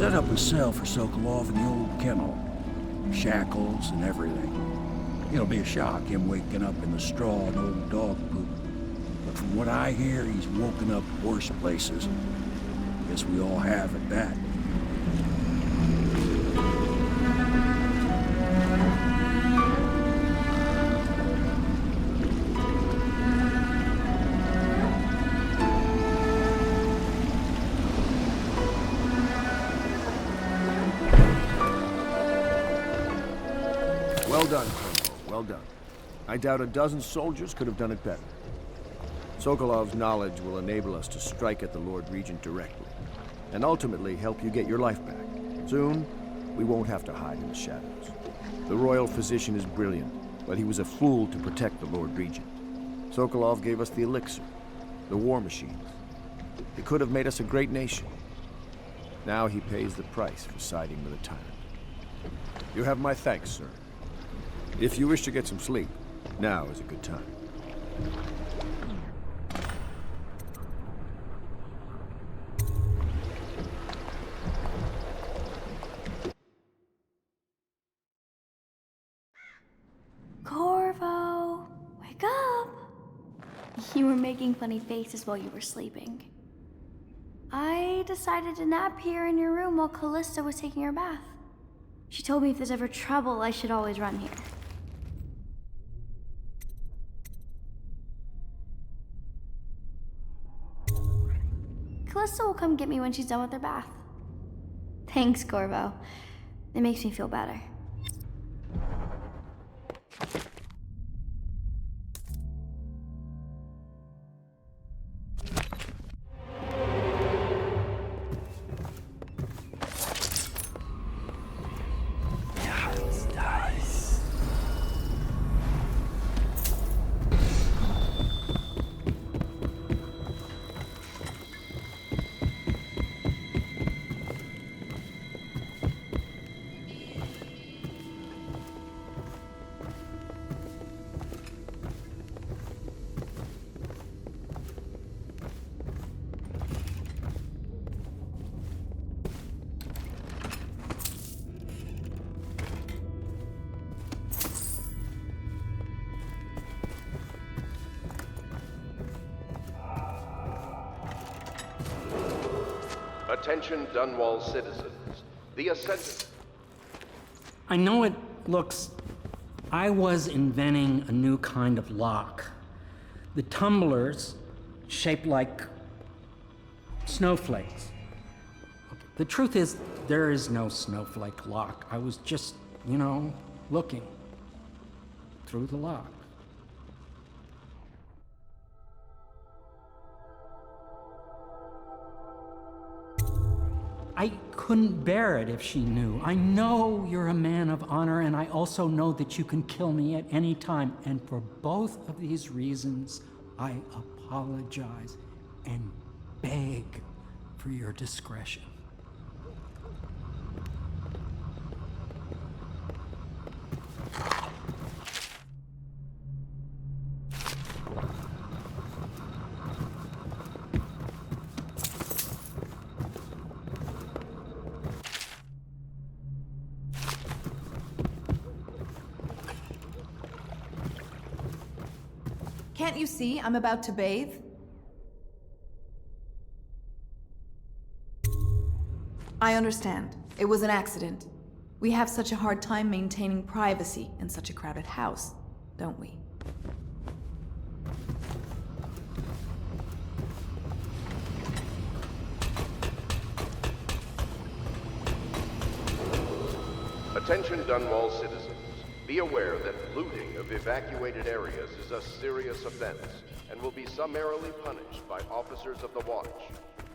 set up a cell for Sokolov in the old kennel. Shackles and everything. It'll be a shock, him waking up in the straw and old dog poop. But from what I hear, he's woken up worse places. Guess we all have at that. Well done, Colonel. Well done. I doubt a dozen soldiers could have done it better. Sokolov's knowledge will enable us to strike at the Lord Regent directly, and ultimately help you get your life back. Soon, we won't have to hide in the shadows. The royal physician is brilliant, but he was a fool to protect the Lord Regent. Sokolov gave us the elixir, the war machines. He could have made us a great nation. Now he pays the price for siding with a tyrant. You have my thanks, sir. If you wish to get some sleep, now is a good time. Corvo, wake up! You were making funny faces while you were sleeping. I decided to nap here in your room while Callista was taking her bath. She told me if there's ever trouble, I should always run here. Callista will come get me when she's done with her bath. Thanks, Corvo. It makes me feel better. Attention Dunwall citizens. The Ascendant. I know it looks... I was inventing a new kind of lock. The tumblers shaped like snowflakes. The truth is, there is no snowflake lock. I was just, looking through the lock. I couldn't bear it if she knew. I know you're a man of honor, and I also know that you can kill me at any time. And for both of these reasons, I apologize and beg for your discretion. Can't you see I'm about to bathe? I understand. It was an accident. We have such a hard time maintaining privacy in such a crowded house, don't we? Attention Dunwall citizens. Be aware that looting of evacuated areas is a serious offense and will be summarily punished by officers of the Watch.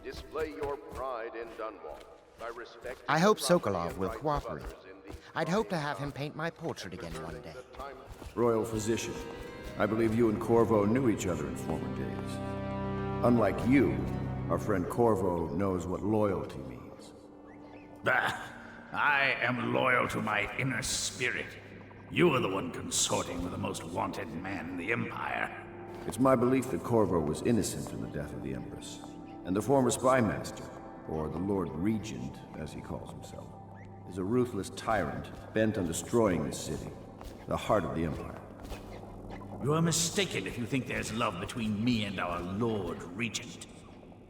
Display your pride in Dunwall by respecting... I hope Sokolov will cooperate. I'd hope to have him paint my portrait again one day. Royal Physician, I believe you and Corvo knew each other in former days. Unlike you, our friend Corvo knows what loyalty means. Bah! I am loyal to my inner spirit. You are the one consorting with the most wanted man in the Empire. It's my belief that Corvo was innocent in the death of the Empress, and the former spy master, or the Lord Regent, as he calls himself, is a ruthless tyrant bent on destroying this city, the heart of the Empire. You are mistaken if you think there's love between me and our Lord Regent.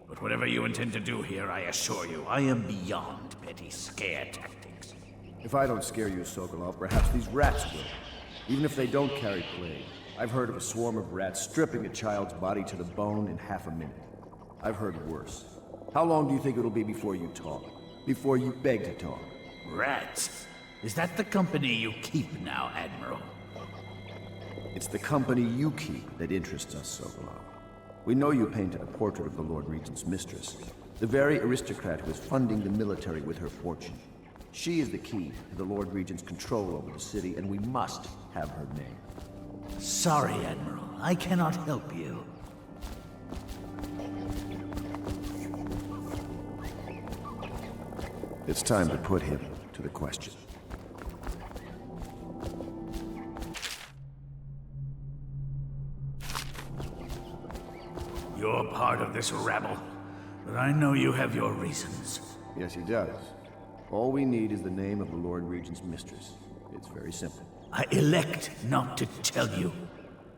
But whatever you intend to do here, I assure you, I am beyond petty scare tactics. If I don't scare you, Sokolov, perhaps these rats will. Even if they don't carry plague. I've heard of a swarm of rats stripping a child's body to the bone in half a minute. I've heard worse. How long do you think it'll be before you talk? Before you beg to talk? Rats? Is that the company you keep now, Admiral? It's the company you keep that interests us, Sokolov. We know you painted a portrait of the Lord Regent's mistress, the very aristocrat who is funding the military with her fortune. She is the key to the Lord Regent's control over the city, and we must have her name. Sorry, Admiral. I cannot help you. It's time to put him to the question. You're part of this rabble, but I know you have your reasons. Yes, he does. All we need is the name of the Lord Regent's mistress. It's very simple. I elect not to tell you.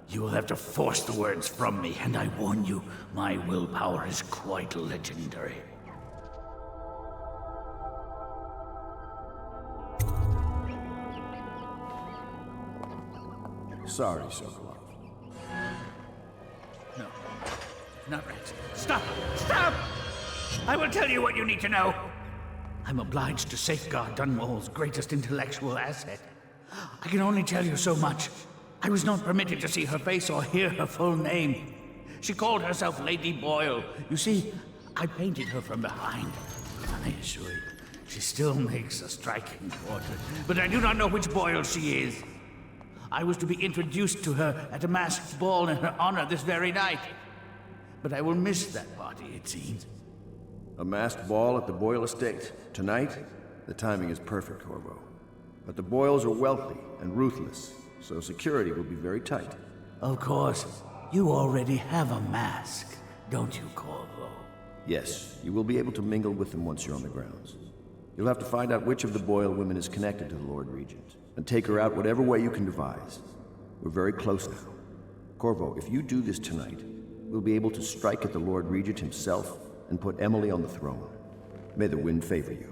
You will have to force the words from me, and I warn you, my willpower is quite legendary. Sorry, Sokolov. No, not rats. Stop! Stop! I will tell you what you need to know. I'm obliged to safeguard Dunwall's greatest intellectual asset. I can only tell you so much. I was not permitted to see her face or hear her full name. She called herself Lady Boyle. You see, I painted her from behind. I assure you, she still makes a striking portrait, but I do not know which Boyle she is. I was to be introduced to her at a masked ball in her honor this very night. But I will miss that party, it seems. A masked ball at the Boyle estate. Tonight? The timing is perfect, Corvo. But the Boyles are wealthy and ruthless, so security will be very tight. Of course. You already have a mask, don't you, Corvo? Yes, you will be able to mingle with them once you're on the grounds. You'll have to find out which of the Boyle women is connected to the Lord Regent, and take her out whatever way you can devise. We're very close now. Corvo, if you do this tonight, we'll be able to strike at the Lord Regent himself and put Emily on the throne. May the wind favor you.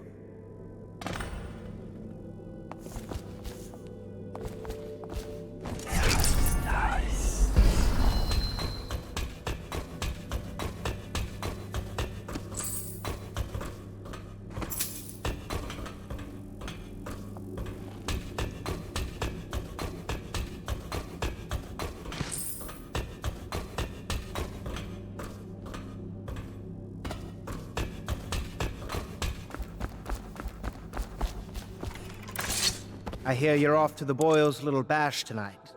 I hear you're off to the Boyles' little bash tonight.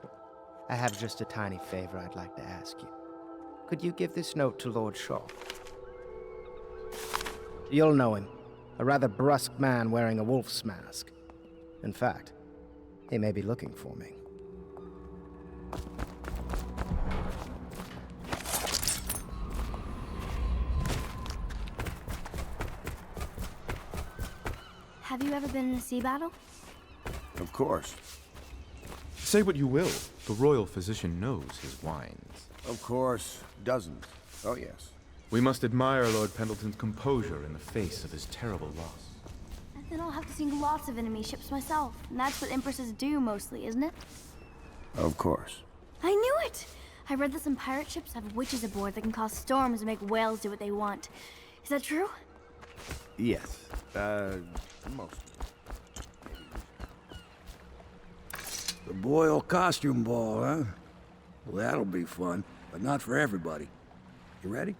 I have just a tiny favor I'd like to ask you. Could you give this note to Lord Shaw? You'll know him. A rather brusque man wearing a wolf's mask. In fact, he may be looking for me. Have you ever been in a sea battle? Of course. Say what you will, the royal physician knows his wines. Of course. Dozens. Oh, yes. We must admire Lord Pendleton's composure in the face of his terrible loss. And then I'll have to sink lots of enemy ships myself. And that's what empresses do mostly, isn't it? Of course. I knew it! I read that some pirate ships have witches aboard that can cause storms and make whales do what they want. Is that true? Yes. Most. The Boyle costume ball, huh? Well, that'll be fun, but not for everybody. You ready?